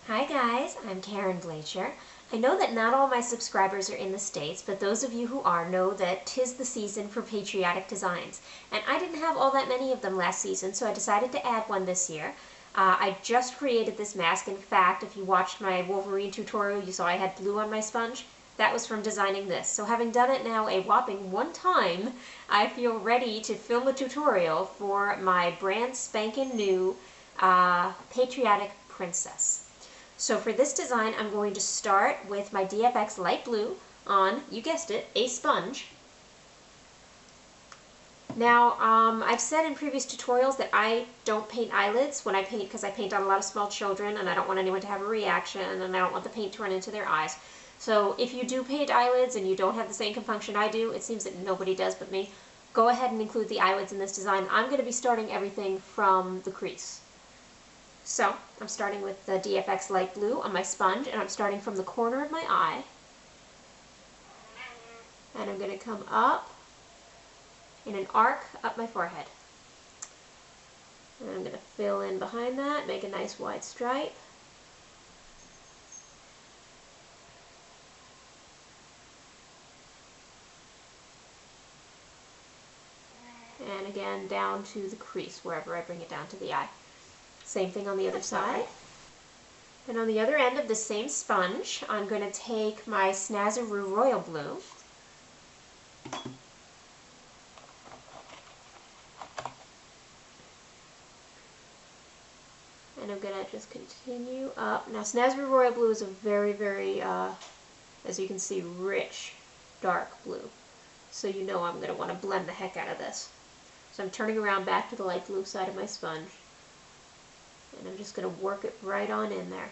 Hi guys, I'm Karen Blacher. I know that not all my subscribers are in the States, but those of you who are know that 'tis the season for patriotic designs. And I didn't have all that many of them last season, so I decided to add one this year. I just created this mask. In fact, if you watched my Wolverine tutorial, you saw I had blue on my sponge. That was from designing this. So having done it now a whopping one time, I feel ready to film a tutorial for my brand spanking new patriotic princess. So for this design, I'm going to start with my DFX light blue on, you guessed it, a sponge. Now, I've said in previous tutorials that I don't paint eyelids when I paint because I paint on a lot of small children and I don't want anyone to have a reaction and I don't want the paint to run into their eyes. So if you do paint eyelids and you don't have the same compunction I do, it seems that nobody does but me, go ahead and include the eyelids in this design. I'm going to be starting everything from the crease. So I'm starting with the DFX light blue on my sponge, and I'm starting from the corner of my eye. And I'm going to come up in an arc up my forehead. And I'm going to fill in behind that, make a nice wide stripe. And again down to the crease, wherever I bring it down to the eye. Same thing on the other side. And on the other end of the same sponge, I'm going to take my Snazaroo Royal Blue. And I'm going to just continue up. Now Snazaroo Royal Blue is a very, as you can see, rich, dark blue. So you know I'm going to want to blend the heck out of this. So I'm turning around back to the light blue side of my sponge. And I'm just going to work it right on in there.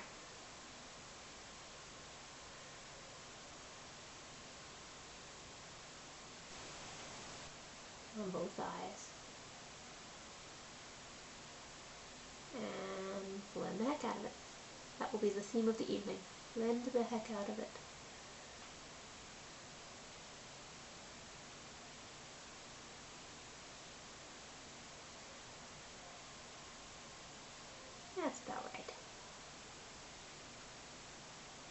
On both eyes. And blend the heck out of it. That will be the theme of the evening. Blend the heck out of it. That's about right.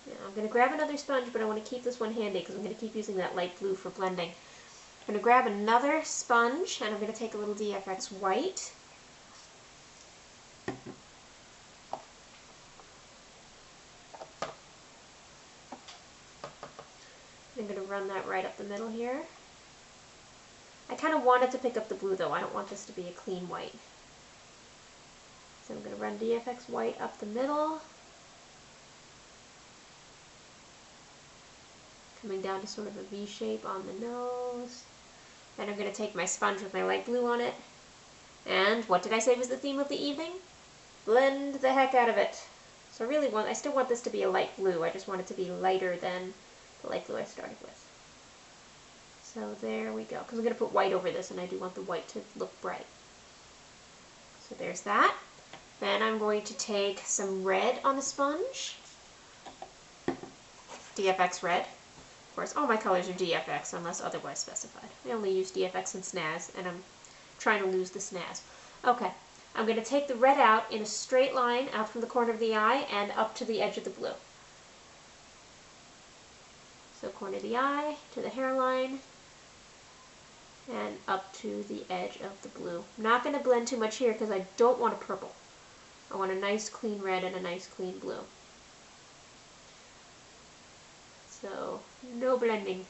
Now I'm going to grab another sponge, but I want to keep this one handy because I'm going to keep using that light blue for blending. I'm going to grab another sponge, and I'm going to take a little DFX white. I'm going to run that right up the middle here. I kind of wanted to pick up the blue though. I don't want this to be a clean white. So I'm going to run DFX white up the middle. Coming down to sort of a V shape on the nose. Then I'm going to take my sponge with my light blue on it. And what did I say was the theme of the evening? Blend the heck out of it. So I still want this to be a light blue. I just want it to be lighter than the light blue I started with. So there we go. Because I'm going to put white over this and I do want the white to look bright. So there's that. Then I'm going to take some red on the sponge. DFX red. Of course, all my colors are DFX unless otherwise specified. I only use DFX and snaz, and I'm trying to lose the snaz. Okay, I'm going to take the red out in a straight line out from the corner of the eye and up to the edge of the blue. So corner of the eye to the hairline and up to the edge of the blue. I'm not going to blend too much here because I don't want a purple. I want a nice clean red and a nice clean blue. So, no blending.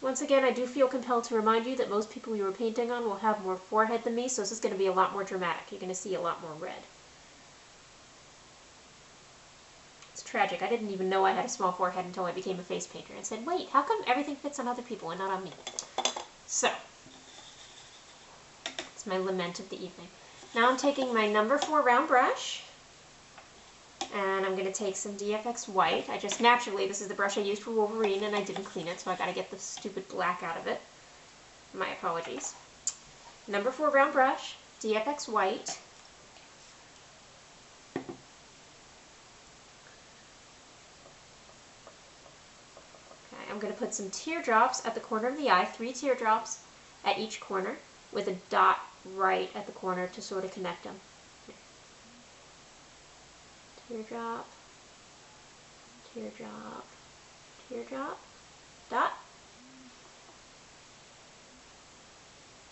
Once again, I do feel compelled to remind you that most people you were painting on will have more forehead than me, so this is going to be a lot more dramatic. You're going to see a lot more red. It's tragic. I didn't even know I had a small forehead until I became a face painter and said, wait, how come everything fits on other people and not on me? So, it's my lament of the evening. Now I'm taking my number 4 round brush. And I'm going to take some DFX white. Naturally, this is the brush I used for Wolverine and I didn't clean it, so I got to get the stupid black out of it. My apologies. Number 4 round brush, DFX white. Okay, I'm going to put some teardrops at the corner of the eye, 3 teardrops at each corner with a dot right at the corner to sort of connect them. Teardrop, teardrop, teardrop, dot,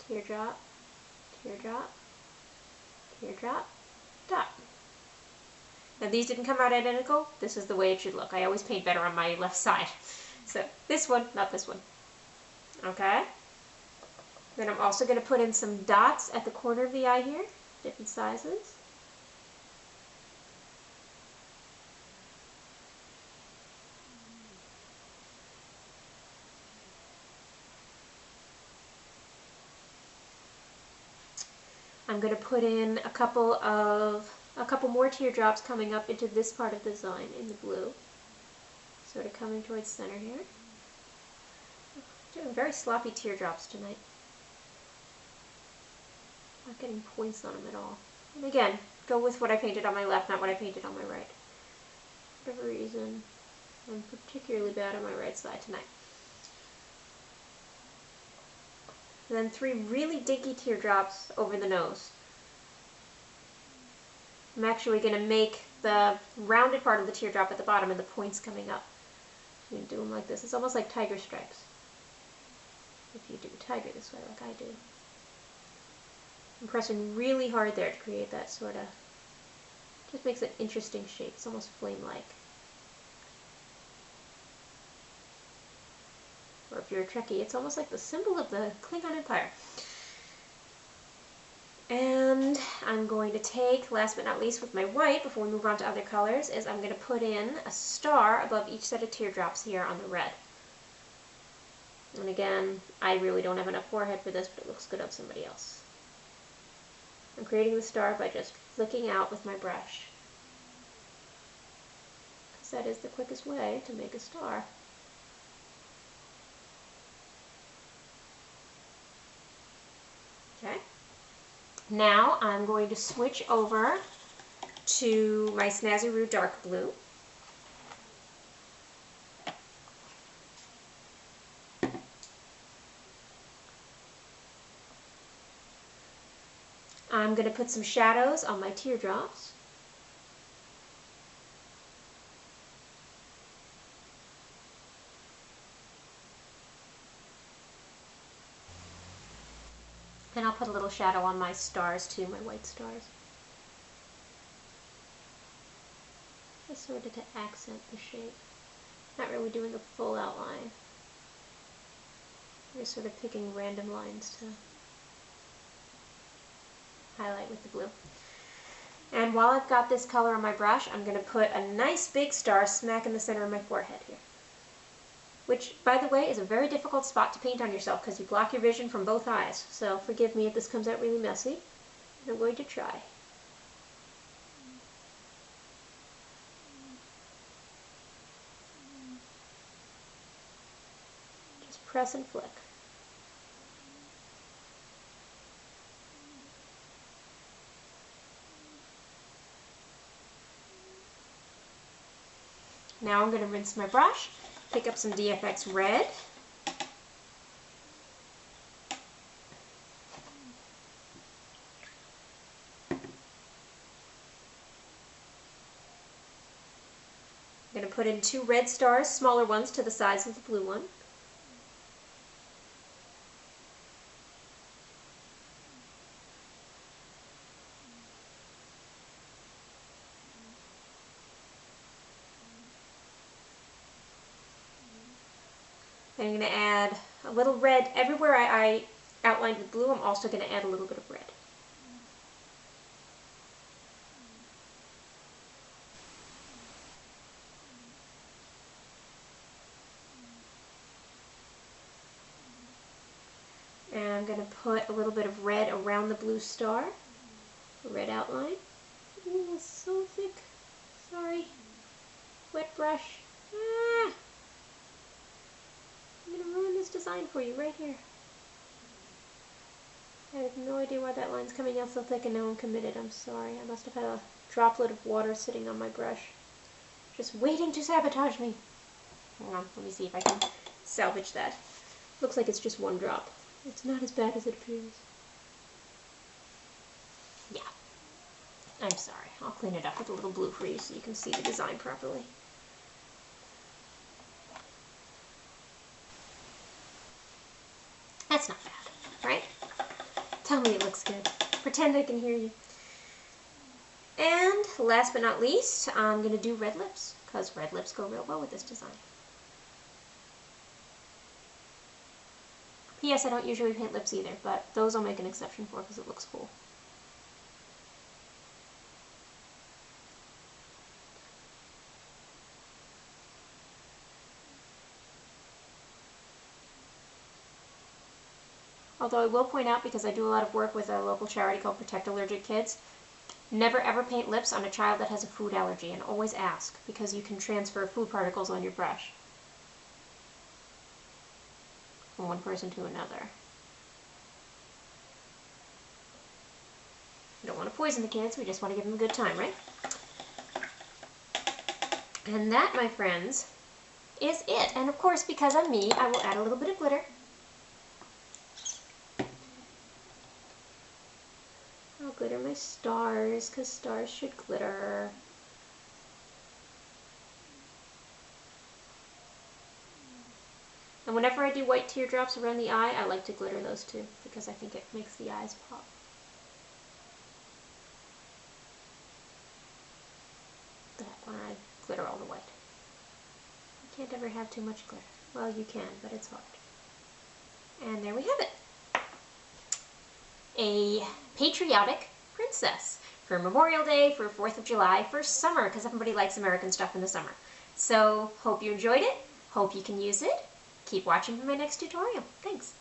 teardrop, teardrop, teardrop, dot. Now these didn't come out identical. This is the way it should look. I always paint better on my left side. So this one, not this one. Okay? Then I'm also going to put in some dots at the corner of the eye here, different sizes. I'm going to put in a couple more teardrops coming up into this part of the design in the blue. Sort of coming towards center here. Doing very sloppy teardrops tonight. Not getting points on them at all. And again, go with what I painted on my left, not what I painted on my right. For whatever reason, I'm particularly bad on my right side tonight. And then 3 really dinky teardrops over the nose. I'm actually going to make the rounded part of the teardrop at the bottom and the points coming up. I'm going to do them like this. It's almost like tiger stripes. If you do tiger this way like I do. I'm pressing really hard there to create that sort of, just makes an interesting shape. It's almost flame-like. Or if you're a Trekkie, it's almost like the symbol of the Klingon Empire. And I'm going to take, last but not least with my white, before we move on to other colors, is I'm going to put in a star above each set of teardrops here on the red. And again, I really don't have enough forehead for this, but it looks good on somebody else. I'm creating the star by just flicking out with my brush, because that is the quickest way to make a star. Okay. Now I'm going to switch over to my Snazaroo dark blue. I'm going to put some shadows on my teardrops. And I'll put a little shadow on my stars too, my white stars. Just sort of to accent the shape. Not really doing a full outline. I'm just sort of picking random lines to highlight with the blue. And while I've got this color on my brush, I'm going to put a nice big star smack in the center of my forehead here. Which, by the way, is a very difficult spot to paint on yourself because you block your vision from both eyes. So forgive me if this comes out really messy. I'm going to try. Just press and flick. Now I'm going to rinse my brush, pick up some DFX red, I'm going to put in 2 red stars, smaller ones to the size of the blue one. I'm going to add a little red. Everywhere I outlined with blue, I'm also going to add a little bit of red. And I'm going to put a little bit of red around the blue star, a red outline. Ooh, it's so thick. Sorry. Wet brush. Ah! I'm going to ruin this design for you right here. I have no idea why that line's coming out so thick and now I'm committed. I'm sorry. I must have had a droplet of water sitting on my brush, just waiting to sabotage me. Hang on, let me see if I can salvage that. Looks like it's just one drop. It's not as bad as it appears. I'm sorry. I'll clean it up with a little blue for you so you can see the design properly. That's not bad, right? Tell me it looks good. Pretend I can hear you. And last but not least, I'm going to do red lips, because red lips go real well with this design. P.S. I don't usually paint lips either, but those I'll make an exception for because it looks cool. Although I will point out, because I do a lot of work with a local charity called Protect Allergic Kids, never ever paint lips on a child that has a food allergy, and always ask, because you can transfer food particles on your brush from one person to another. We don't want to poison the kids, we just want to give them a good time, right? And that, my friends, is it. And of course, because I'm me, I will add a little bit of glitter. I'll glitter my stars, because stars should glitter. And whenever I do white teardrops around the eye, I like to glitter those too, because I think it makes the eyes pop. That when I glitter all the white. You can't ever have too much glitter. Well, you can, but it's hard. And there we have it. A patriotic princess for Memorial Day, for 4th of July, for summer, because everybody likes American stuff in the summer. So, hope you enjoyed it. Hope you can use it. Keep watching for my next tutorial. Thanks.